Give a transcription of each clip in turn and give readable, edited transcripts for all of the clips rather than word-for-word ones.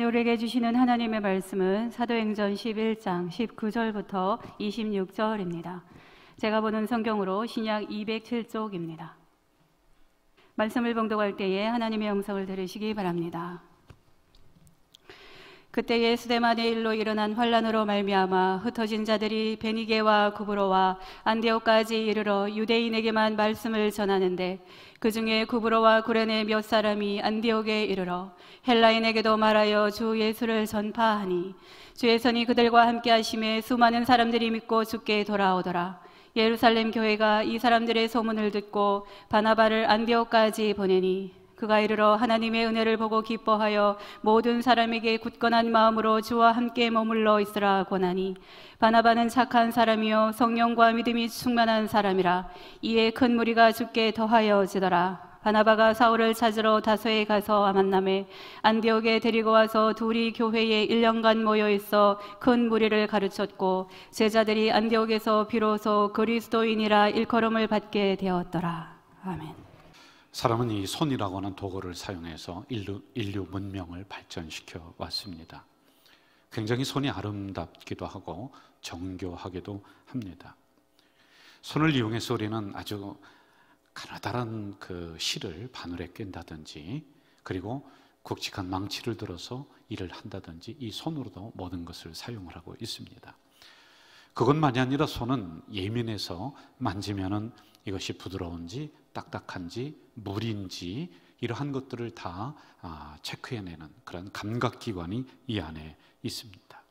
우리에게 주시는 하나님의 말씀은 사도행전 11장 19절부터 26절입니다. 제가 보는 성경으로 신약 207쪽입니다. 말씀을 봉독할 때에 하나님의 음성을 들으시기 바랍니다. 그때에 수데마네 일로 일어난 환란으로 말미암아 흩어진 자들이 베니게와 구브로와 안디옥까지 이르러 유대인에게만 말씀을 전하는데, 그 중에 구브로와 구레네 몇 사람이 안디옥에 이르러 헬라인에게도 말하여 주 예수를 전파하니, 주의 손이 그들과 함께 하심에 수많은 사람들이 믿고 주께 돌아오더라. 예루살렘 교회가 이 사람들의 소문을 듣고 바나바를 안디옥까지 보내니, 그가 이르러 하나님의 은혜를 보고 기뻐하여 모든 사람에게 굳건한 마음으로 주와 함께 머물러 있으라 권하니, 바나바는 착한 사람이요 성령과 믿음이 충만한 사람이라. 이에 큰 무리가 주께 더하여지더라. 바나바가 사울을 찾으러 다소에 가서 만남에 안디옥에 데리고 와서 둘이 교회에 1년간 모여 있어 큰 무리를 가르쳤고, 제자들이 안디옥에서 비로소 그리스도인이라 일컬음을 받게 되었더라. 아멘. 사람은 이 손이라고 하는 도구를 사용해서 인류 문명을 발전시켜 왔습니다. 굉장히 손이 아름답기도 하고 정교하기도 합니다. 손을 이용해서 우리는 아주 가느다란 그 실을 바늘에 낀다든지, 그리고 굵직한 망치를 들어서 일을 한다든지, 이 손으로도 모든 것을 사용을 하고 있습니다. 그것만이 아니라 손은 예민해서 만지면은 이것이 부드러운지 딱딱한지 물인지 이러한 것들을 다 체크해내는 그런 감각기관이 이 안에 있습니다.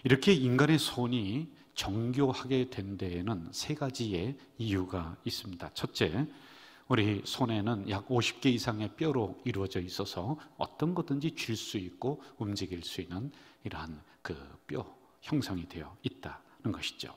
이렇게 인간의 손이 정교하게 된 데에는 세 가지의 이유가 있습니다. 첫째, 우리 손에는 약 50개 이상의 뼈로 이루어져 있어서 어떤 것든지 쥘 수 있고 움직일 수 있는 이러한 그 뼈 형성이 되어 있다는 것이죠.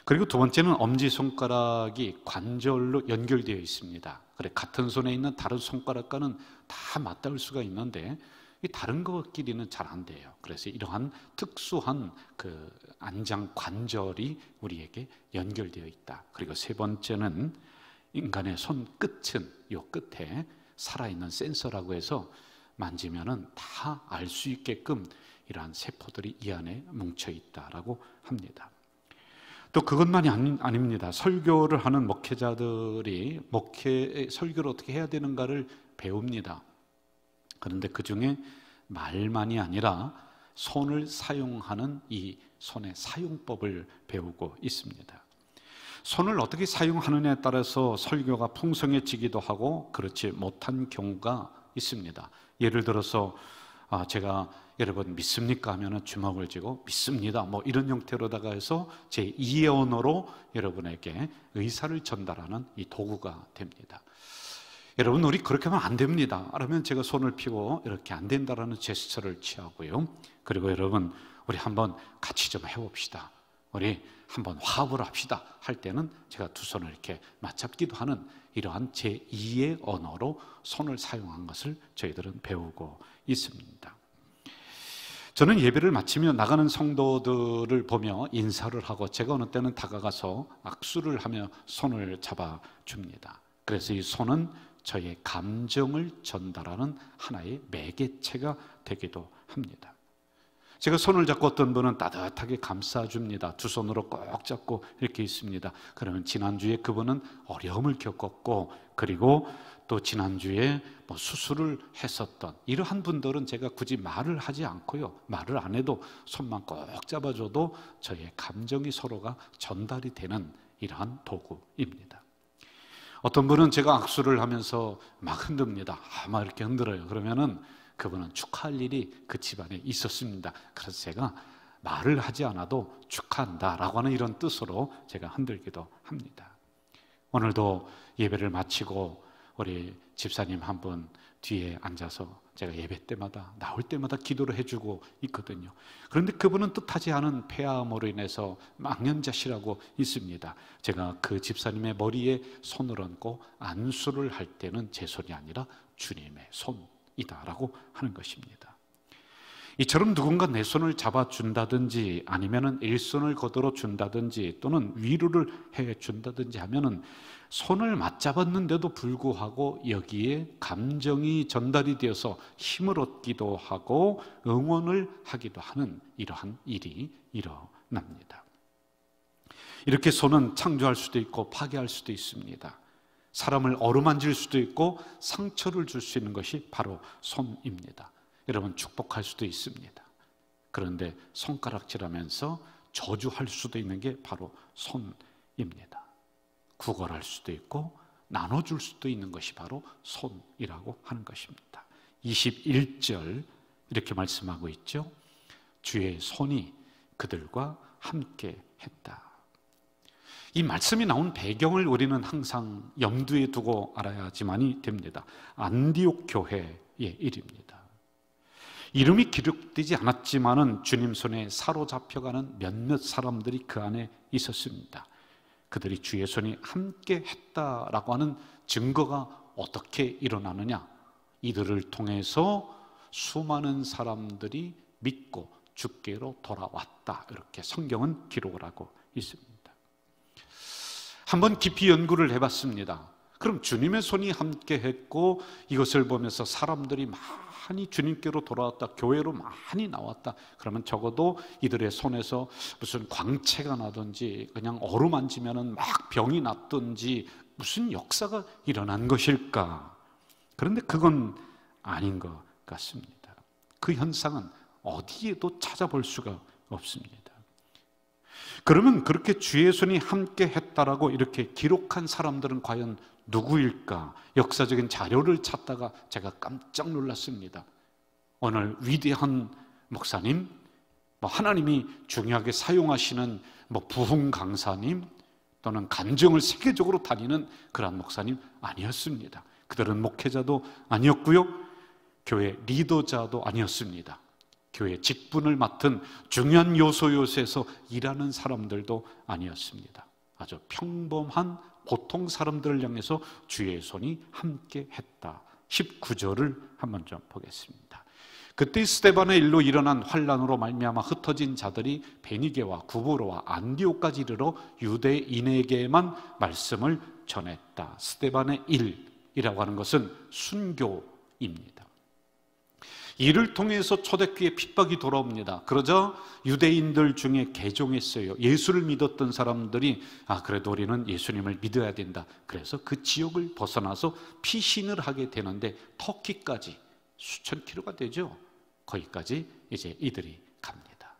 그리고 두 번째는 엄지손가락이 관절로 연결되어 있습니다. 그래, 같은 손에 있는 다른 손가락과는 다 맞닿을 수가 있는데 이 다른 것끼리는 잘 안 돼요. 그래서 이러한 특수한 그 안장 관절이 우리에게 연결되어 있다. 그리고 세 번째는 인간의 손 끝은 이 끝에 살아있는 센서라고 해서 만지면은 다 알 수 있게끔 이러한 세포들이 이 안에 뭉쳐 있다라고 합니다. 또 그것만이 아닙니다. 설교를 하는 목회자들이 설교를 어떻게 해야 되는가를 배웁니다. 그런데 그 중에 말만이 아니라 손을 사용하는 이 손의 사용법을 배우고 있습니다. 손을 어떻게 사용하느냐에 따라서 설교가 풍성해지기도 하고 그렇지 못한 경우가 있습니다. 예를 들어서 제가 여러분 믿습니까? 하면은 주먹을 쥐고 믿습니다. 뭐 이런 형태로다가 해서 제 2의 언어로 여러분에게 의사를 전달하는 이 도구가 됩니다. 여러분, 우리 그렇게 하면 안 됩니다. 그러면 제가 손을 펴고 이렇게 안 된다라는 제스처를 취하고요. 그리고 여러분, 우리 한번 같이 좀 해봅시다. 우리 한번 화합을 합시다 할 때는 제가 두 손을 이렇게 맞잡기도 하는 이러한 제 2의 언어로 손을 사용한 것을 저희들은 배우고 있습니다. 저는 예배를 마치며 나가는 성도들을 보며 인사를 하고 제가 어느 때는 다가가서 악수를 하며 손을 잡아줍니다. 그래서 이 손은 저의 감정을 전달하는 하나의 매개체가 되기도 합니다. 제가 손을 잡고 어떤 분은 따뜻하게 감싸줍니다. 두 손으로 꼭 잡고 이렇게 있습니다. 그러면 지난주에 그분은 어려움을 겪었고, 그리고 또 지난주에 수술을 했었던 이러한 분들은 제가 굳이 말을 하지 않고요, 말을 안 해도 손만 꼭 잡아줘도 저의 감정이 서로가 전달이 되는 이러한 도구입니다. 어떤 분은 제가 악수를 하면서 막 흔듭니다. 막 이렇게 흔들어요. 그러면은 그분은 축하할 일이 그 집안에 있었습니다. 그래서 제가 말을 하지 않아도 축하한다라고 하는 이런 뜻으로 제가 흔들기도 합니다. 오늘도 예배를 마치고 우리 집사님 한 분 뒤에 앉아서 제가 예배 때마다 나올 때마다 기도를 해주고 있거든요. 그런데 그분은 뜻하지 않은 폐암으로 인해서 망연자실하고 있습니다. 제가 그 집사님의 머리에 손을 얹고 안수를 할 때는 제 손이 아니라 주님의 손이다라고 하는 것입니다. 이처럼 누군가 내 손을 잡아준다든지 아니면은 일손을 거들어 준다든지 또는 위로를 해준다든지 하면은 손을 맞잡았는데도 불구하고 여기에 감정이 전달이 되어서 힘을 얻기도 하고 응원을 하기도 하는 이러한 일이 일어납니다. 이렇게 손은 창조할 수도 있고 파괴할 수도 있습니다. 사람을 어루만질 수도 있고 상처를 줄 수 있는 것이 바로 손입니다. 여러분, 축복할 수도 있습니다. 그런데 손가락질하면서 저주할 수도 있는 게 바로 손입니다. 구걸할 수도 있고 나눠줄 수도 있는 것이 바로 손이라고 하는 것입니다. 21절 이렇게 말씀하고 있죠. 주의 손이 그들과 함께 했다. 이 말씀이 나온 배경을 우리는 항상 염두에 두고 알아야지만이 됩니다. 안디옥 교회의 일입니다. 이름이 기록되지 않았지만은 주님 손에 사로잡혀가는 몇몇 사람들이 그 안에 있었습니다. 그들이 주의 손이 함께 했다라고 하는 증거가 어떻게 일어나느냐? 이들을 통해서 수많은 사람들이 믿고 주께로 돌아왔다. 이렇게 성경은 기록을 하고 있습니다. 한번 깊이 연구를 해봤습니다. 그럼 주님의 손이 함께 했고 이것을 보면서 사람들이 많이 주님께로 돌아왔다, 교회로 많이 나왔다. 그러면 적어도 이들의 손에서 무슨 광채가 나든지 그냥 어루만지면 막 병이 났든지 무슨 역사가 일어난 것일까? 그런데 그건 아닌 것 같습니다. 그 현상은 어디에도 찾아볼 수가 없습니다. 그러면 그렇게 주의 손이 함께 했다라고 이렇게 기록한 사람들은 과연 누구일까? 역사적인 자료를 찾다가 제가 깜짝 놀랐습니다. 오늘 위대한 목사님, 하나님이 중요하게 사용하시는 부흥 강사님 또는 간증을 세계적으로 다니는 그런 목사님 아니었습니다. 그들은 목회자도 아니었고요, 교회 리더자도 아니었습니다. 교회 직분을 맡은 중요한 요소에서 일하는 사람들도 아니었습니다. 아주 평범한 보통 사람들을 향해서 주의 손이 함께 했다. 19절을 한번 좀 보겠습니다. 그때 스데반의 일로 일어난 환란으로 말미암아 흩어진 자들이 베니게와 구브로와 안디옥까지 이르러 유대인에게만 말씀을 전했다. 스데반의 일이라고 하는 것은 순교입니다. 이를 통해서 초대교회에 핍박이 돌아옵니다. 그러자 유대인들 중에 개종했어요. 예수를 믿었던 사람들이 그래도 우리는 예수님을 믿어야 된다. 그래서 그 지역을 벗어나서 피신을 하게 되는데 터키까지 수천 킬로가 되죠. 거기까지 이제 이들이 갑니다.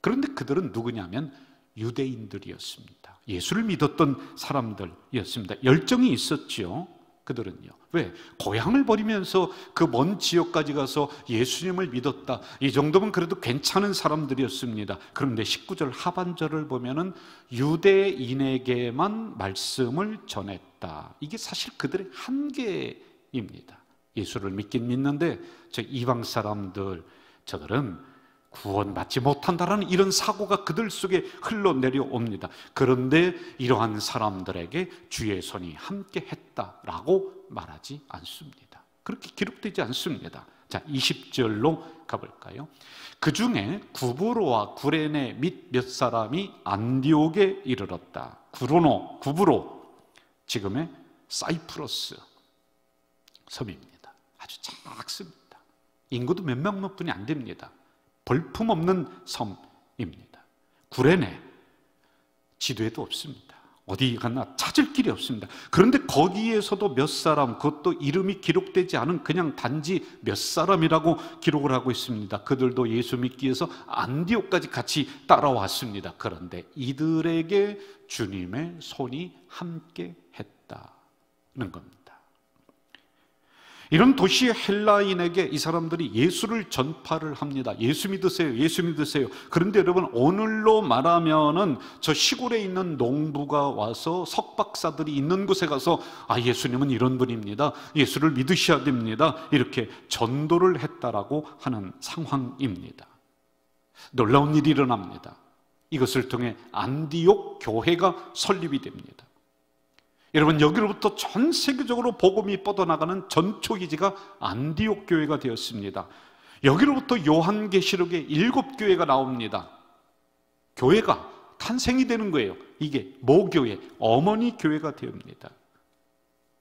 그런데 그들은 누구냐면 유대인들이었습니다. 예수를 믿었던 사람들이었습니다. 열정이 있었죠. 그들은요. 왜? 고향을 버리면서 그 먼 지역까지 가서 예수님을 믿었다. 이 정도면 그래도 괜찮은 사람들이었습니다. 그런데 19절 하반절을 보면은 유대인에게만 말씀을 전했다. 이게 사실 그들의 한계입니다. 예수를 믿긴 믿는데 저 이방 사람들, 저들은 구원받지 못한다라는 이런 사고가 그들 속에 흘러내려옵니다. 그런데 이러한 사람들에게 주의 손이 함께 했다라고 말하지 않습니다. 그렇게 기록되지 않습니다. 자, 20절로 가볼까요? 그 중에 구브로와 구레네 및 몇 사람이 안디옥에 이르렀다. 구브로, 지금의 사이프러스 섬입니다. 아주 작습니다. 인구도 몇몇 분이 안 됩니다. 볼품없는 섬입니다. 구레네, 지도에도 없습니다. 어디 갔나 찾을 길이 없습니다. 그런데 거기에서도 몇 사람, 그것도 이름이 기록되지 않은 그냥 단지 몇 사람이라고 기록을 하고 있습니다. 그들도 예수 믿기 위해서 안디옥까지 같이 따라왔습니다. 그런데 이들에게 주님의 손이 함께 했다는 겁니다. 이런 도시의 헬라인에게 이 사람들이 예수를 전파를 합니다. 예수 믿으세요, 예수 믿으세요. 그런데 여러분, 오늘로 말하면은 저 시골에 있는 농부가 와서 석박사들이 있는 곳에 가서 예수님은 이런 분입니다, 예수를 믿으셔야 됩니다, 이렇게 전도를 했다라고 하는 상황입니다. 놀라운 일이 일어납니다. 이것을 통해 안디옥 교회가 설립이 됩니다. 여러분, 여기로부터 전 세계적으로 복음이 뻗어나가는 전초기지가 안디옥 교회가 되었습니다. 여기로부터 요한계시록의 7교회가 나옵니다. 교회가 탄생이 되는 거예요. 이게 모교회, 어머니 교회가 됩니다.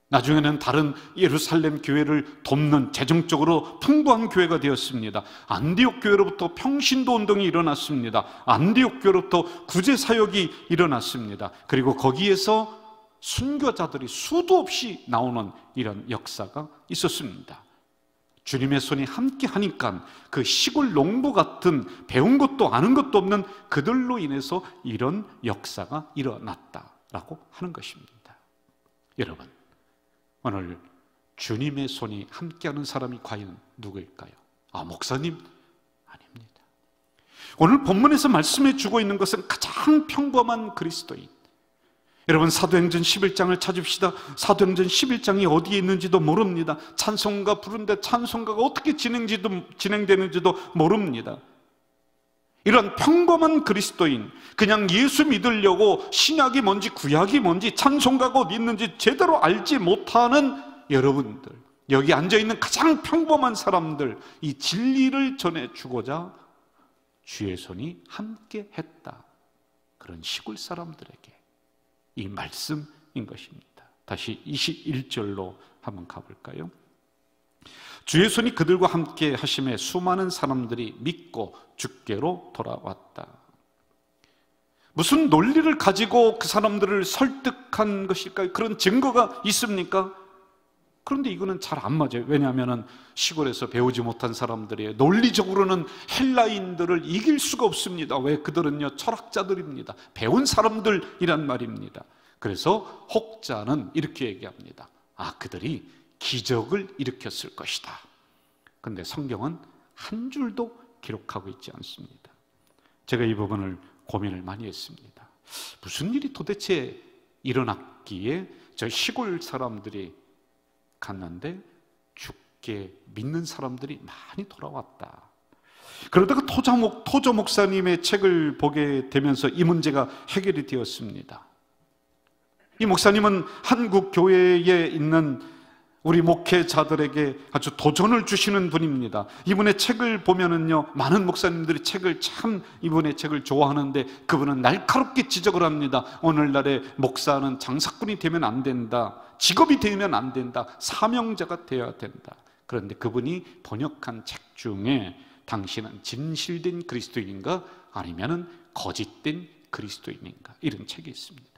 나중에는 다른 예루살렘 교회를 돕는 재정적으로 풍부한 교회가 되었습니다. 안디옥 교회로부터 평신도 운동이 일어났습니다. 안디옥 교회로부터 구제 사역이 일어났습니다. 그리고 거기에서 순교자들이 수도 없이 나오는 이런 역사가 있었습니다. 주님의 손이 함께 하니까 그 시골 농부 같은 배운 것도 아는 것도 없는 그들로 인해서 이런 역사가 일어났다라고 하는 것입니다. 여러분, 오늘 주님의 손이 함께하는 사람이 과연 누구일까요? 목사님? 아닙니다. 오늘 본문에서 말씀해 주고 있는 것은 가장 평범한 그리스도인. 여러분, 사도행전 11장을 찾읍시다. 사도행전 11장이 어디에 있는지도 모릅니다. 찬송가 부르는데 찬송가가 어떻게 진행되는지도 모릅니다. 이런 평범한 그리스도인, 그냥 예수 믿으려고 신약이 뭔지 구약이 뭔지 찬송가가 어디 있는지 제대로 알지 못하는 여러분들, 여기 앉아있는 가장 평범한 사람들, 이 진리를 전해주고자 주의 손이 함께 했다. 그런 시골 사람들에게 이 말씀인 것입니다. 다시 21절로 한번 가볼까요? 주의 손이 그들과 함께 하심에 수많은 사람들이 믿고 주께로 돌아왔다. 무슨 논리를 가지고 그 사람들을 설득한 것일까요? 그런 증거가 있습니까? 그런데 이거는 잘 안 맞아요. 왜냐하면 시골에서 배우지 못한 사람들이 논리적으로는 헬라인들을 이길 수가 없습니다. 왜? 그들은요 철학자들입니다. 배운 사람들이란 말입니다. 그래서 혹자는 이렇게 얘기합니다. 그들이 기적을 일으켰을 것이다. 그런데 성경은 한 줄도 기록하고 있지 않습니다. 제가 이 부분을 고민을 많이 했습니다. 무슨 일이 도대체 일어났기에 저 시골 사람들이 갔는데 죽게 믿는 사람들이 많이 돌아왔다. 그러다가 토저 목사님의 책을 보게 되면서 이 문제가 해결이 되었습니다. 이 목사님은 한국 교회에 있는 우리 목회자들에게 아주 도전을 주시는 분입니다. 이분의 책을 보면은요, 많은 목사님들이 이분의 책을 좋아하는데 그분은 날카롭게 지적을 합니다. 오늘날의 목사는 장사꾼이 되면 안 된다. 직업이 되면 안 된다. 사명자가 되어야 된다. 그런데 그분이 번역한 책 중에 당신은 진실된 그리스도인인가 아니면은 거짓된 그리스도인인가 이런 책이 있습니다.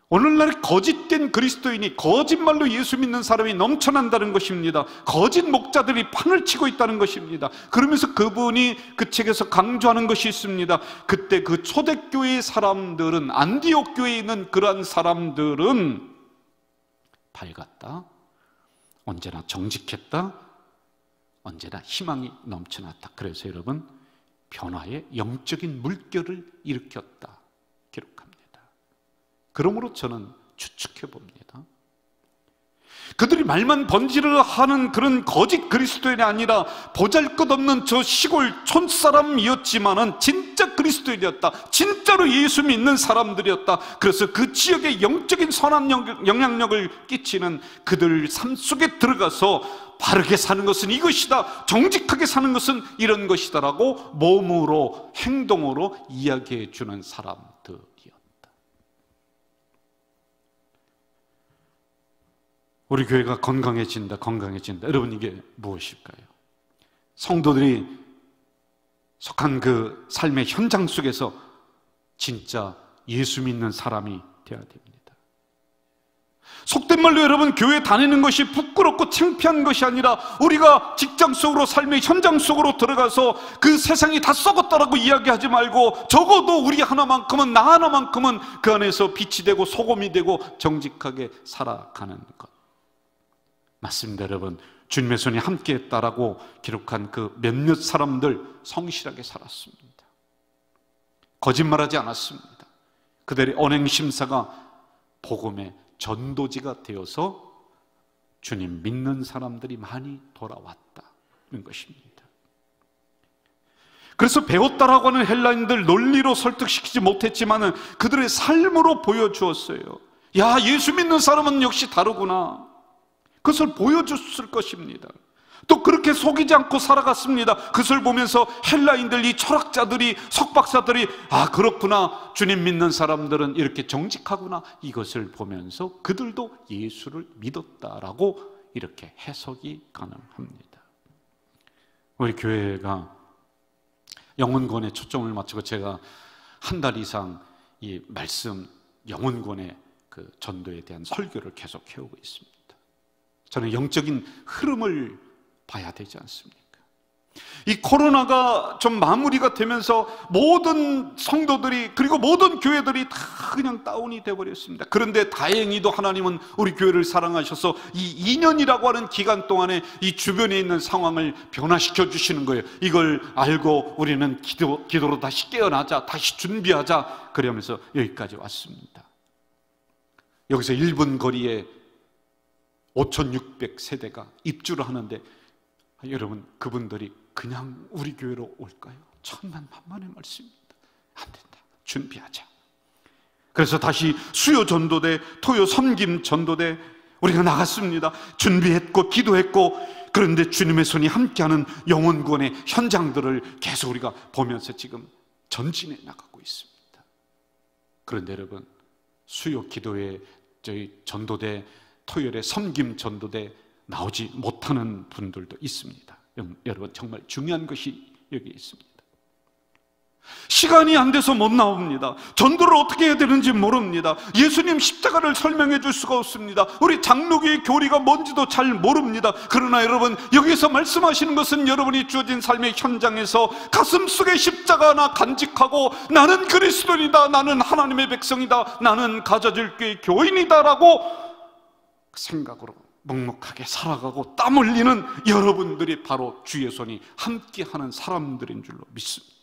오늘날 거짓된 그리스도인이 거짓말로 예수 믿는 사람이 넘쳐난다는 것입니다. 거짓 목자들이 판을 치고 있다는 것입니다. 그러면서 그분이 그 책에서 강조하는 것이 있습니다. 그때 그 초대교회의 사람들은, 안디옥 교회에 있는 그러한 사람들은 밝았다, 언제나 정직했다, 언제나 희망이 넘쳐났다. 그래서 여러분, 변화의 영적인 물결을 일으켰다 기록합니다. 그러므로 저는 추측해 봅니다. 그들이 말만 번지르르 하는 그런 거짓 그리스도인이 아니라 보잘것없는 저 시골 촌사람이었지만은 진짜 그리스도인이었다. 진짜로 예수 믿는 사람들이었다. 그래서 그 지역에 영적인 선한 영향력을 끼치는 그들 삶 속에 들어가서 바르게 사는 것은 이것이다, 정직하게 사는 것은 이런 것이다라고 몸으로, 행동으로 이야기해 주는 사람들이었다. 우리 교회가 건강해진다. 여러분, 이게 무엇일까요? 성도들이 속한 그 삶의 현장 속에서 진짜 예수 믿는 사람이 되어야 됩니다. 속된 말로 여러분, 교회 다니는 것이 부끄럽고 창피한 것이 아니라 우리가 직장 속으로, 삶의 현장 속으로 들어가서 그 세상이 다 썩었다라고 이야기하지 말고 적어도 우리 하나만큼은, 나 하나만큼은 그 안에서 빛이 되고 소금이 되고 정직하게 살아가는 것. 맞습니다. 여러분, 주님의 손이 함께했다라고 기록한 그 몇몇 사람들 성실하게 살았습니다. 거짓말하지 않았습니다. 그들의 언행심사가 복음의 전도지가 되어서 주님 믿는 사람들이 많이 돌아왔다는 것입니다. 그래서 배웠다라고 하는 헬라인들 논리로 설득시키지 못했지만 그들의 삶으로 보여주었어요. 야, 예수 믿는 사람은 역시 다르구나. 그것을 보여줬을 것입니다. 또 그렇게 속이지 않고 살아갔습니다. 그것을 보면서 헬라인들, 이 철학자들이, 석박사들이 그렇구나, 주님 믿는 사람들은 이렇게 정직하구나, 이것을 보면서 그들도 예수를 믿었다라고 이렇게 해석이 가능합니다. 우리 교회가 영혼권에 초점을 맞추고 제가 한 달 이상 이 말씀 영혼권의 그 전도에 대한 설교를 계속 해오고 있습니다. 저는 영적인 흐름을 봐야 되지 않습니까? 이 코로나가 좀 마무리가 되면서 모든 성도들이, 그리고 모든 교회들이 다 그냥 다운이 되어버렸습니다. 그런데 다행히도 하나님은 우리 교회를 사랑하셔서 이 2년이라고 하는 기간 동안에 이 주변에 있는 상황을 변화시켜 주시는 거예요. 이걸 알고 우리는 기도로 다시 깨어나자, 다시 준비하자, 그러면서 여기까지 왔습니다. 여기서 1분 거리에 5,600세대가 입주를 하는데, 여러분, 그분들이 그냥 우리 교회로 올까요? 천만만만의 말씀입니다. 안 된다. 준비하자. 그래서 다시 수요 전도대, 토요 섬김 전도대 우리가 나갔습니다. 준비했고 기도했고, 그런데 주님의 손이 함께하는 영혼권의 현장들을 계속 우리가 보면서 지금 전진해 나가고 있습니다. 그런데 여러분, 수요 기도회, 저희 전도대, 토요일에 섬김 전도대 나오지 못하는 분들도 있습니다. 여러분, 정말 중요한 것이 여기 있습니다. 시간이 안 돼서 못 나옵니다. 전도를 어떻게 해야 되는지 모릅니다. 예수님 십자가를 설명해 줄 수가 없습니다. 우리 장로교의 교리가 뭔지도 잘 모릅니다. 그러나 여러분, 여기서 말씀하시는 것은 여러분이 주어진 삶의 현장에서 가슴속에 십자가 하나 간직하고, 나는 그리스도인이다, 나는 하나님의 백성이다, 나는 가져질 교회 교인이다 라고 생각으로 묵묵하게 살아가고 땀 흘리는 여러분들이 바로 주의 손이 함께하는 사람들인 줄로 믿습니다.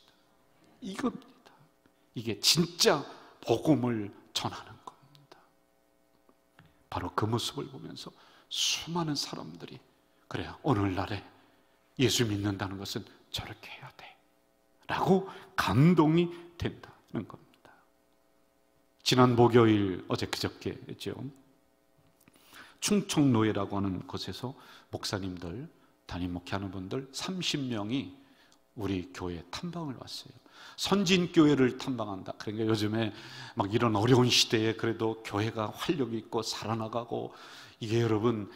이겁니다. 이게 진짜 복음을 전하는 겁니다. 바로 그 모습을 보면서 수많은 사람들이, 그래, 오늘날에 예수 믿는다는 것은 저렇게 해야 돼 라고 감동이 된다는 겁니다. 지난 목요일, 어제 그저께죠, 충청노예라고 하는 곳에서 목사님들, 담임 목회하는 분들 30명이 우리 교회에 탐방을 왔어요. 선진교회를 탐방한다. 그러니까 요즘에 막 이런 어려운 시대에 그래도 교회가 활력이 있고 살아나가고, 이게 여러분,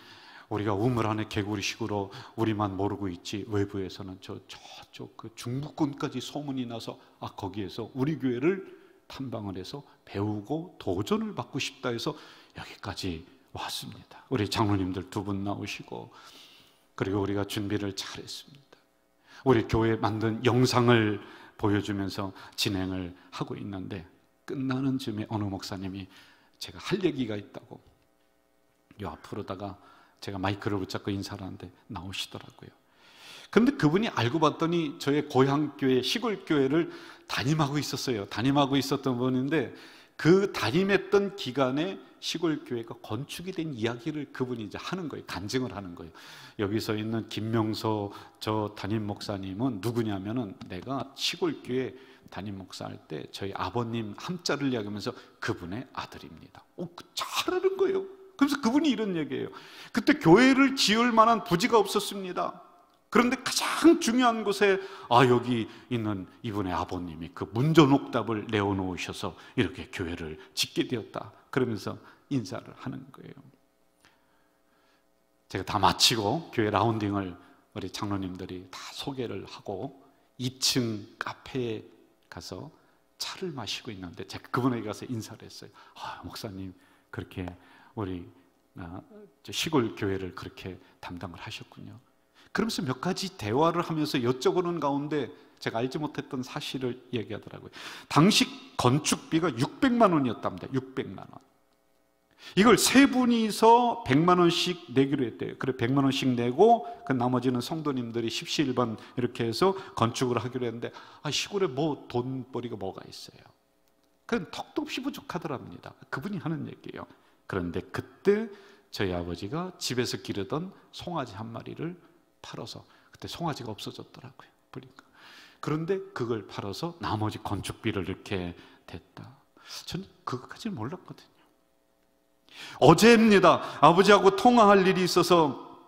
우리가 우물 안에 개구리식으로 우리만 모르고 있지, 외부에서는 저쪽 그 중부권까지 소문이 나서 거기에서 우리 교회를 탐방을 해서 배우고 도전을 받고 싶다 해서 여기까지 왔습니다. 우리 장로님들 2분 나오시고, 그리고 우리가 준비를 잘했습니다. 우리 교회 만든 영상을 보여주면서 진행을 하고 있는데, 끝나는 즈음에 어느 목사님이 제가 할 얘기가 있다고 요 앞으로다가 제가 마이크를 붙잡고 인사를 하는데 나오시더라고요. 근데 그분이 알고 봤더니 저의 고향교회, 시골교회를 담임하고 있었어요. 담임하고 있었던 분인데, 그 담임했던 기간에 시골교회가 건축이 된 이야기를 그분이 이제 하는 거예요. 간증을 하는 거예요. 여기서 있는 김명서 저 담임 목사님은 누구냐면은, 내가 시골교회 담임 목사할 때 저희 아버님 함자를 이야기하면서 그분의 아들입니다. 잘하는 거예요. 그래서 그분이 이런 얘기예요. 그때 교회를 지을 만한 부지가 없었습니다. 그런데 가장 중요한 곳에 여기 있는 이분의 아버님이 그 문전옥답을 내어놓으셔서 이렇게 교회를 짓게 되었다. 그러면서 인사를 하는 거예요. 제가 다 마치고 교회 라운딩을 우리 장로님들이 다 소개를 하고 2층 카페에 가서 차를 마시고 있는데, 제가 그분에게 가서 인사를 했어요. 목사님, 그렇게 우리 시골 교회를 그렇게 담당을 하셨군요. 그러면서 몇 가지 대화를 하면서 여쭤보는 가운데 제가 알지 못했던 사실을 얘기하더라고요. 당시 건축비가 600만 원이었답니다. 600만 원. 이걸 3분이서 100만 원씩 내기로 했대요. 그래 100만 원씩 내고 그 나머지는 성도님들이 십시일반 이렇게 해서 건축을 하기로 했는데, 시골에 뭐 돈벌이가 뭐가 있어요. 그건 턱도 없이 부족하더랍니다. 그분이 하는 얘기예요. 그런데 그때 저희 아버지가 집에서 기르던 송아지 한 마리를 팔아서, 그때 송아지가 없어졌더라고요. 보니까. 그런데 그걸 팔아서 나머지 건축비를 이렇게 댔다. 저는 그것까지는 몰랐거든요. 어제입니다. 아버지하고 통화할 일이 있어서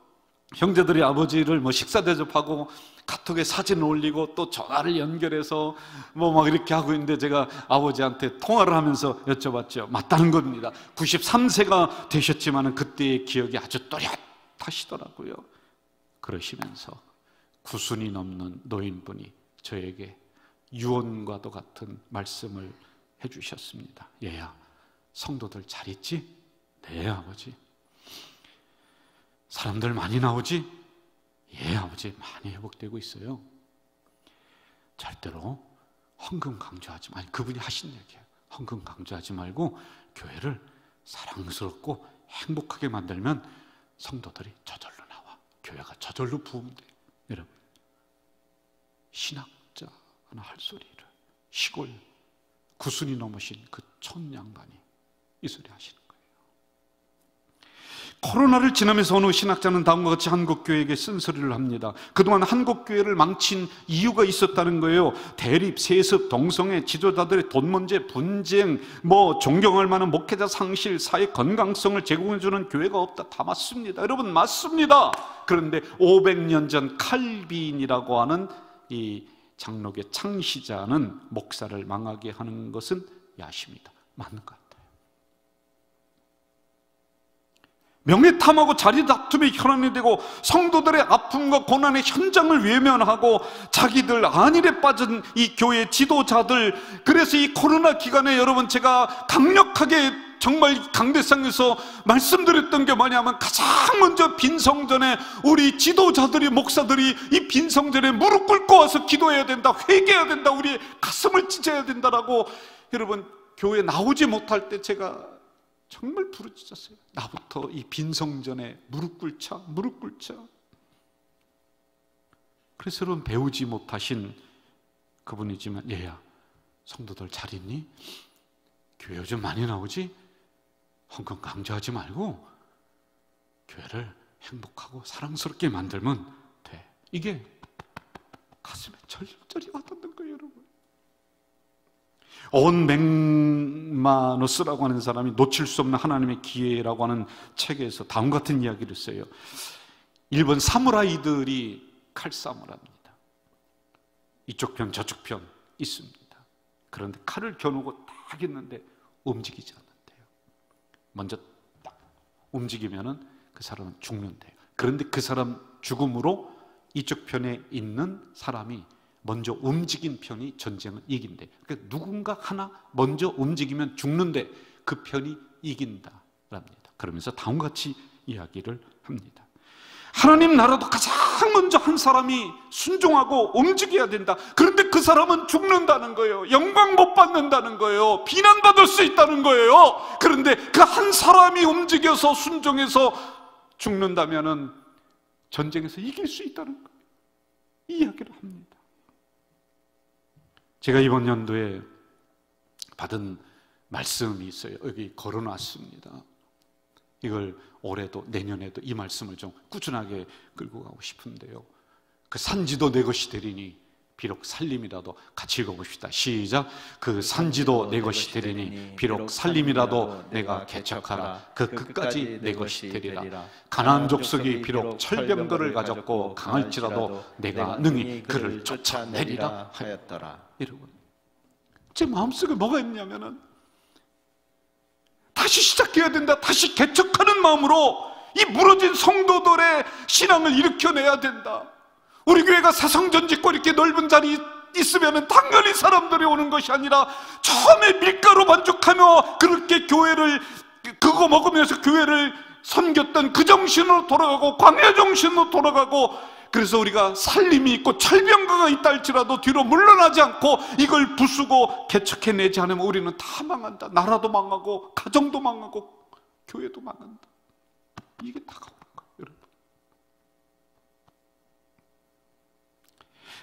형제들이 아버지를 뭐 식사 대접하고 카톡에 사진 올리고 또 전화를 연결해서 뭐 막 이렇게 하고 있는데, 제가 아버지한테 통화를 하면서 여쭤봤죠. 맞다는 겁니다. 93세가 되셨지만 그때의 기억이 아주 또렷하시더라고요. 그러시면서 구순이 넘는 노인분이 저에게 유언과도 같은 말씀을 해주셨습니다. 얘야, 성도들 잘 있지? 네, 아버지. 사람들 많이 나오지? 예, 아버지, 많이 회복되고 있어요. 절대로 헌금 강조하지 말고, 그분이 하신 얘기예요. 헌금 강조하지 말고 교회를 사랑스럽고 행복하게 만들면 성도들이 저절로 나와. 교회가 저절로 부으면 돼요. 여러분, 신학자 하나 할 소리를 시골 구순이 넘으신 그 촌양반이 이 소리 하시는 거예요. 코로나를 지나면서 어느 신학자는 다음과 같이 한국교회에게 쓴소리를 합니다. 그동안 한국교회를 망친 이유가 있었다는 거예요. 대립, 세습, 동성애, 지도자들의 돈 문제, 분쟁, 존경할 만한 목회자 상실, 사회 건강성을 제공해주는 교회가 없다. 다 맞습니다. 여러분, 맞습니다. 그런데 500년 전 칼빈이라고 하는 이 장로교 창시자는 목사를 망하게 하는 것은 야심이다. 맞는 것 같아요. 명예탐하고 자리다툼의 혈안이 되고 성도들의 아픔과 고난의 현장을 외면하고 자기들 안일에 빠진 이 교회 지도자들, 그래서 이 코로나 기간에 여러분, 제가 강력하게 정말 강대상에서 말씀드렸던 게 뭐냐면, 가장 먼저 빈성전에 우리 지도자들이, 목사들이 이 빈성전에 무릎 꿇고 와서 기도해야 된다, 회개해야 된다, 우리 가슴을 찢어야 된다라고. 여러분, 교회 나오지 못할 때 제가 정말 부르짖었어요. 나부터 이 빈성전에 무릎 꿇자. 그래서 여러분, 배우지 못하신 그분이지만, 얘야, 성도들 잘 있니? 교회 요즘 많이 나오지? 헌금 강조하지 말고 교회를 행복하고 사랑스럽게 만들면 돼. 이게 가슴에 절절히 와닿는 거예요, 여러분. 온 맥마너스라고 하는 사람이 놓칠 수 없는 하나님의 기회라고 하는 책에서 다음 같은 이야기를 써요. 일본 사무라이들이 칼싸움을 합니다. 이쪽 편 저쪽 편 있습니다. 그런데 칼을 겨누고 딱 있는데 움직이지 않는데요. 먼저 딱 움직이면은 그 사람은 죽는데요. 그런데 그 사람 죽음으로 이쪽 편에 있는 사람이 먼저 움직인 편이 전쟁을 이긴대. 그러니까 누군가 하나 먼저 움직이면 죽는데 그 편이 이긴다랍니다. 그러면서 다음과 같이 이야기를 합니다. 하나님 나라도 가장 먼저 한 사람이 순종하고 움직여야 된다. 그런데 그 사람은 죽는다는 거예요. 영광 못 받는다는 거예요. 비난받을 수 있다는 거예요. 그런데 그 한 사람이 움직여서 순종해서 죽는다면은 전쟁에서 이길 수 있다는 거예요. 이 이야기를 합니다. 제가 이번 연도에 받은 말씀이 있어요. 여기 걸어놨습니다. 이걸 올해도 내년에도 이 말씀을 좀 꾸준하게 끌고 가고 싶은데요. 그 산지도 내 것이 되리니 비록 살림이라도, 같이 읽어봅시다. 시작. 그 산지도 내 것이 되리니 비록 살림이라도 내가 개척하라. 그 끝까지 내 것이 되리라. 가나안 족속이 비록 철병거를 가졌고 강할지라도 내가 능히 그를 쫓아내리라 하였더라. 여러분, 제 마음속에 뭐가 있냐면은 다시 시작해야 된다, 다시 개척하는 마음으로 이 무너진 성도들의 신앙을 일으켜내야 된다. 우리 교회가 사성전 짓고 이렇게 넓은 자리 있으면 당연히 사람들이 오는 것이 아니라 처음에 밀가루 만족하며 그렇게 교회를 그거 먹으면서 교회를 섬겼던 그 정신으로 돌아가고 광야 정신으로 돌아가고, 그래서 우리가 살림이 있고 철병거가 있다 할지라도 뒤로 물러나지 않고 이걸 부수고 개척해내지 않으면 우리는 다 망한다. 나라도 망하고 가정도 망하고 교회도 망한다. 이게 다가오는 거예요, 여러분.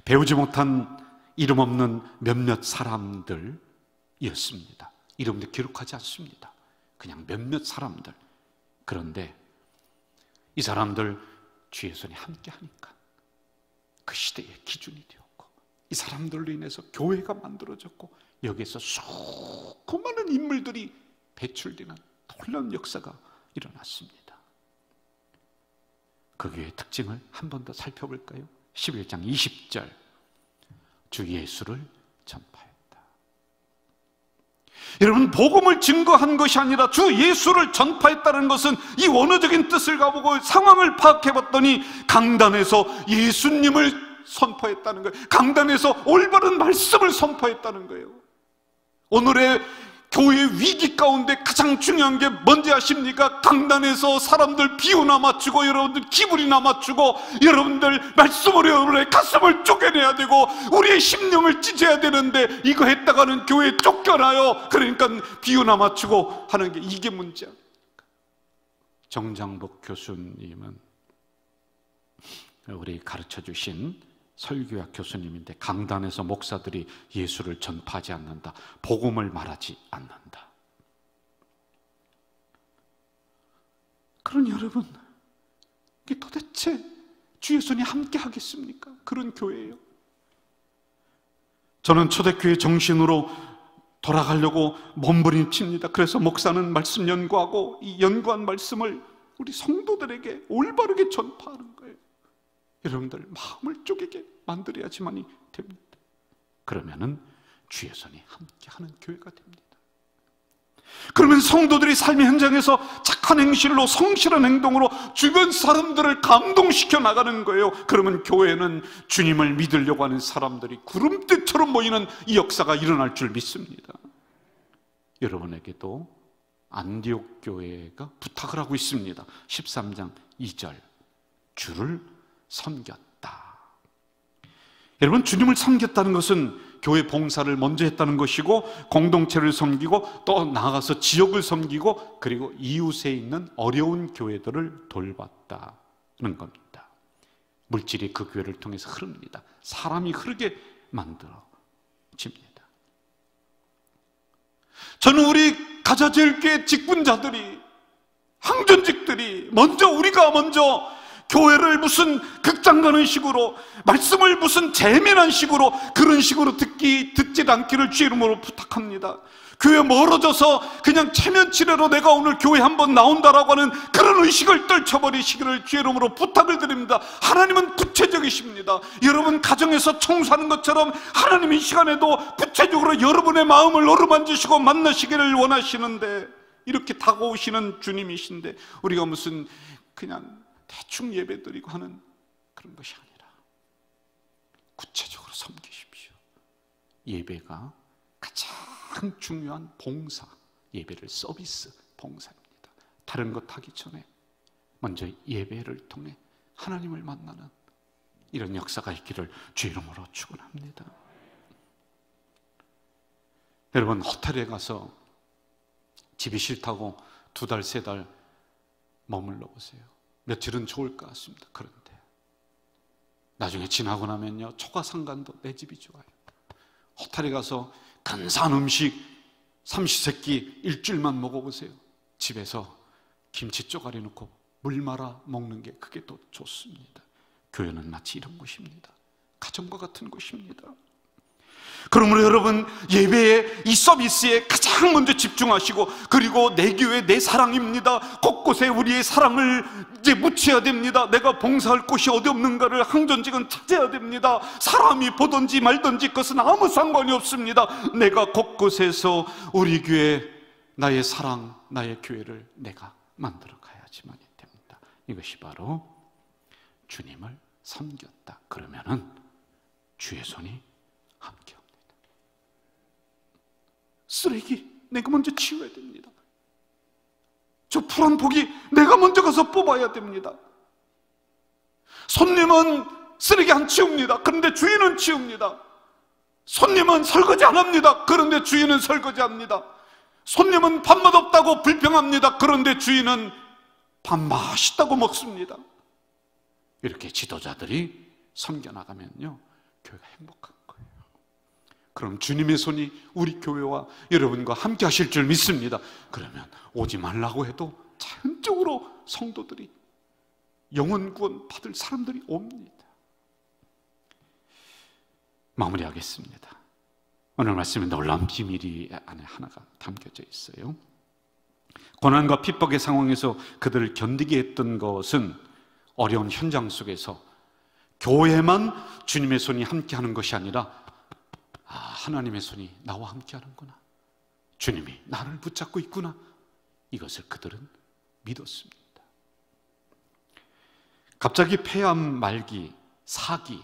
배우지 못한 이름 없는 몇몇 사람들이었습니다. 이름도 기록하지 않습니다. 그냥 몇몇 사람들. 그런데 이 사람들 주의 손이 함께 하니까 그 시대의 기준이 되었고, 이 사람들로 인해서 교회가 만들어졌고, 여기에서 수많은 인물들이 배출되는 놀라운 역사가 일어났습니다. 그 교회의 특징을 한 번 더 살펴볼까요? 11장 20절, 주 예수를 전파했다. 여러분, 복음을 증거한 것이 아니라 주 예수를 전파했다는 것은 이 원어적인 뜻을 가보고 상황을 파악해봤더니 강단에서 예수님을 선포했다는 거예요. 강단에서 올바른 말씀을 선포했다는 거예요. 오늘의 교회의 위기 가운데 가장 중요한 게 뭔지 아십니까? 강단에서 사람들 비유나 맞추고 여러분들 기분이나 맞추고 여러분들 말씀으로 여러분의 가슴을 쪼개내야 되고 우리의 심령을 찢어야 되는데 이거 했다가는 교회에 쫓겨나요. 그러니까 비유나 맞추고 하는 게 이게 문제야. 정장복 교수님은 우리 가르쳐 주신 설교학 교수님인데 강단에서 목사들이 예수를 전파하지 않는다, 복음을 말하지 않는다. 그러니 여러분, 이게 도대체 주 예수님이 함께 하겠습니까? 그런 교회예요. 저는 초대교회 정신으로 돌아가려고 몸부림칩니다. 그래서 목사는 말씀 연구하고 이 연구한 말씀을 우리 성도들에게 올바르게 전파하는 거예요. 여러분들 마음을 쪼개게 만들어야지만이 됩니다. 그러면은 주의 손이 함께하는 교회가 됩니다. 그러면 성도들이 삶의 현장에서 착한 행실로 성실한 행동으로 주변 사람들을 감동시켜 나가는 거예요. 그러면 교회는 주님을 믿으려고 하는 사람들이 구름대처럼 모이는 이 역사가 일어날 줄 믿습니다. 여러분에게도 안디옥 교회가 부탁을 하고 있습니다. 13장 2절, 주를 섬겼다. 여러분, 주님을 섬겼다는 것은 교회 봉사를 먼저 했다는 것이고 공동체를 섬기고 또 나아가서 지역을 섬기고 그리고 이웃에 있는 어려운 교회들을 돌봤다는 겁니다. 물질이 그 교회를 통해서 흐릅니다. 사람이 흐르게 만들어집니다. 저는 우리 가자제일교회 직분자들이, 항전직들이 우리가 먼저 교회를 무슨 극장 가는 식으로, 말씀을 무슨 재미난 식으로, 그런 식으로 듣지 않기를 주의 이름으로 부탁합니다. 교회 멀어져서 그냥 체면치레로 내가 오늘 교회 한번 나온다라고 하는 그런 의식을 떨쳐버리시기를 주의 이름으로 부탁을 드립니다. 하나님은 구체적이십니다. 여러분 가정에서 청소하는 것처럼 하나님 이 시간에도 구체적으로 여러분의 마음을 어루만지시고 만나시기를 원하시는데, 이렇게 다가오시는 주님이신데 우리가 무슨 그냥 대충 예배드리고 하는 그런 것이 아니라 구체적으로 섬기십시오. 예배가 가장 중요한 봉사, 예배를 서비스 봉사입니다. 다른 것 하기 전에 먼저 예배를 통해 하나님을 만나는 이런 역사가 있기를 주의 이름으로 축원합니다. 여러분, 호텔에 가서 집이 싫다고 2달, 3달 머물러 보세요. 며칠은 좋을 것 같습니다. 그런데 나중에 지나고 나면요, 초가상간도 내 집이 좋아요. 호텔에 가서 근사한 음식 삼시세끼 일주일만 먹어보세요. 집에서 김치 쪼가리 넣고 물 말아 먹는 게 그게 더 좋습니다. 교회는 마치 이런 곳입니다. 가정과 같은 곳입니다. 그러므로 여러분, 예배에, 이 서비스에 가장 먼저 집중하시고, 그리고 내 교회 내 사랑입니다. 곳곳에 우리의 사랑을 이제 묻혀야 됩니다. 내가 봉사할 곳이 어디 없는가를 항전직은 찾아야 됩니다. 사람이 보든지 말든지 그것은 아무 상관이 없습니다. 내가 곳곳에서 우리 교회, 나의 사랑, 나의 교회를 내가 만들어 가야지만이 됩니다. 이것이 바로 주님을 섬겼다. 그러면은 주의 손이 함께 합니다. 쓰레기 내가 먼저 치워야 됩니다. 저 풀한 포기 내가 먼저 가서 뽑아야 됩니다. 손님은 쓰레기 안 치웁니다. 그런데 주인은 치웁니다. 손님은 설거지 안 합니다. 그런데 주인은 설거지합니다. 손님은 밥맛 없다고 불평합니다. 그런데 주인은 밥 맛있다고 먹습니다. 이렇게 지도자들이 섬겨나가면요, 교회가 행복한 거예요. 그럼 주님의 손이 우리 교회와 여러분과 함께 하실 줄 믿습니다. 그러면 오지 말라고 해도 자연적으로 성도들이, 영혼 구원 받을 사람들이 옵니다. 마무리하겠습니다. 오늘 말씀에 놀라운 비밀이 안에 하나가 담겨져 있어요. 고난과 핍박의 상황에서 그들을 견디게 했던 것은 어려운 현장 속에서 교회만 주님의 손이 함께하는 것이 아니라 하나님의 손이 나와 함께하는구나, 주님이 나를 붙잡고 있구나, 이것을 그들은 믿었습니다. 갑자기 폐암 말기, 사기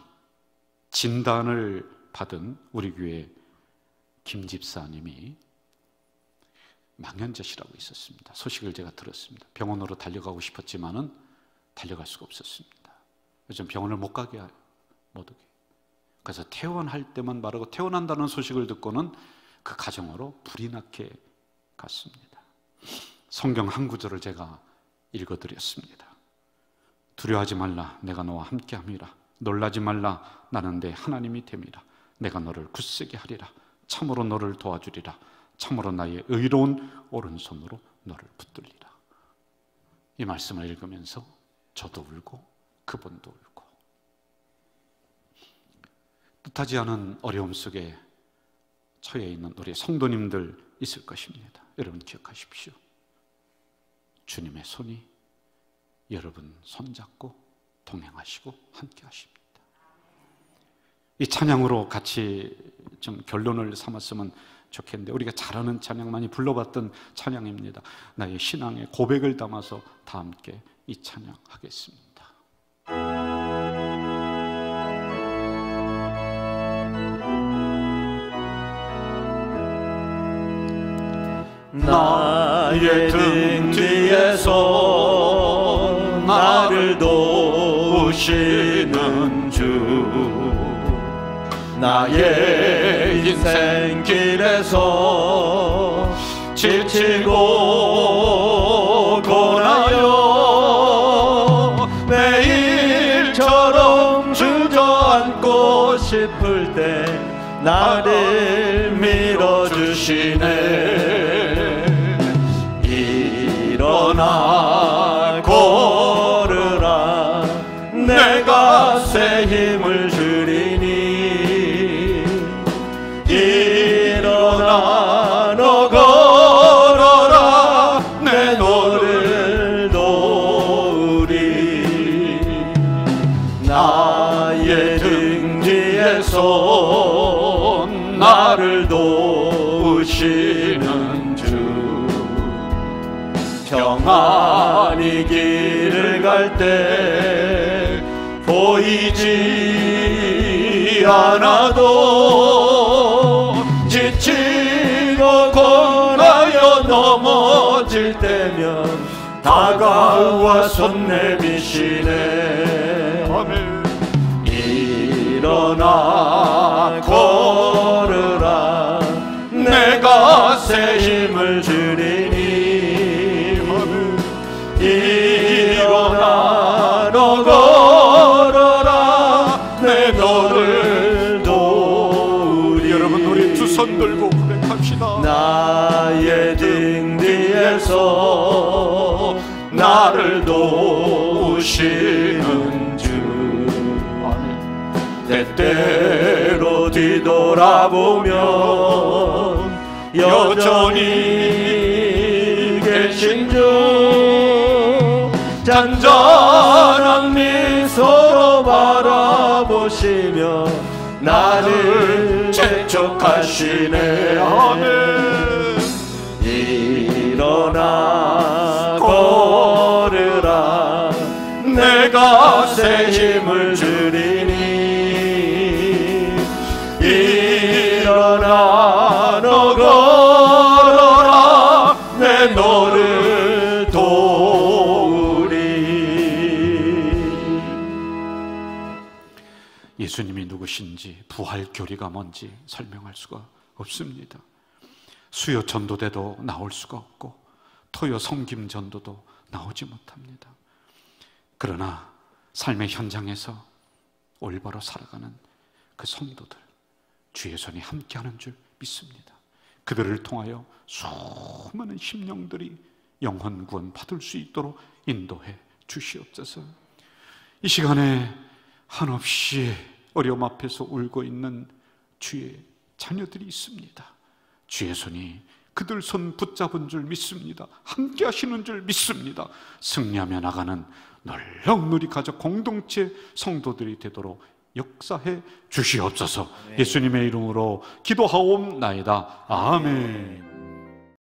진단을 받은 우리 교회 김 집사님이 망연자실하고 있었습니다. 소식을 제가 들었습니다. 병원으로 달려가고 싶었지만은 달려갈 수가 없었습니다. 요즘 병원을 못 가게 해요, 못 오게. 그래서 퇴원할 때만 말하고 퇴원한다는 소식을 듣고는 그 가정으로 불이 나게 갔습니다. 성경 한 구절을 제가 읽어드렸습니다. 두려워하지 말라, 내가 너와 함께함이라. 놀라지 말라, 나는 내 하나님이 됨이라. 내가 너를 굳세게 하리라. 참으로 너를 도와주리라. 참으로 나의 의로운 오른손으로 너를 붙들리라. 이 말씀을 읽으면서 저도 울고 그분도 울고, 뜻하지 않은 어려움 속에 처해 있는 우리 성도님들 있을 것입니다. 여러분 기억하십시오. 주님의 손이 여러분 손잡고 동행하시고 함께 하십니다. 이 찬양으로 같이 좀 결론을 삼았으면 좋겠는데, 우리가 잘 아는 찬양, 많이 불러봤던 찬양입니다. 나의 신앙의 고백을 담아서 다 함께 이 찬양 하겠습니다. 나의 등 뒤에서 나를 도우시는 주, 나의 인생 길에서 지치고 고나여 매일처럼 주저앉고 싶을 때 나를 밀어주시네. 일어나 걸으라, 내가 새 힘을 주리니. 일어나 너 걸어라, 내 너를 도우리. 나의 등 뒤에서 나를 도우시는 주, 평안히 길을 갈 때 보이지 않아도 지치고 고나여 넘어질 때면 다가와 손 내미시네. 일어나 걸으라, 내가 새 힘을 주리니. 일어나 너 걸어라, 내 너를 도우리. 여러분, 우리 두 손 들고 고백합시다. 나의 등 뒤에서 나를 도우시는 주, 때때로 뒤돌아보면 여전히 계신 주, 잔잔한 미소로 바라보시며 나를 재촉하시네. 아멘. 일어나 걸으라, 내가 새 힘을 주리니. 일어나 너 걸어라, 내 너를 도우리. 예수님이 누구신지, 부활 교리가 뭔지 설명할 수가 없습니다. 수요 전도대도 나올 수가 없고 토요 성김 전도도 나오지 못합니다. 그러나 삶의 현장에서 올바로 살아가는 그 성도들, 주의 손이 함께하는 줄 믿습니다. 그들을 통하여 수많은 심령들이 영혼 구원 받을 수 있도록 인도해 주시옵소서. 이 시간에 한없이 어려움 앞에서 울고 있는 주의 자녀들이 있습니다. 주의 손이 그들 손 붙잡은 줄 믿습니다. 함께 하시는 줄 믿습니다. 승리하며 나가는 놀라운 우리 가족 공동체 성도들이 되도록 역사해 주시옵소서. 예수님의 이름으로 기도하옵나이다. 아멘.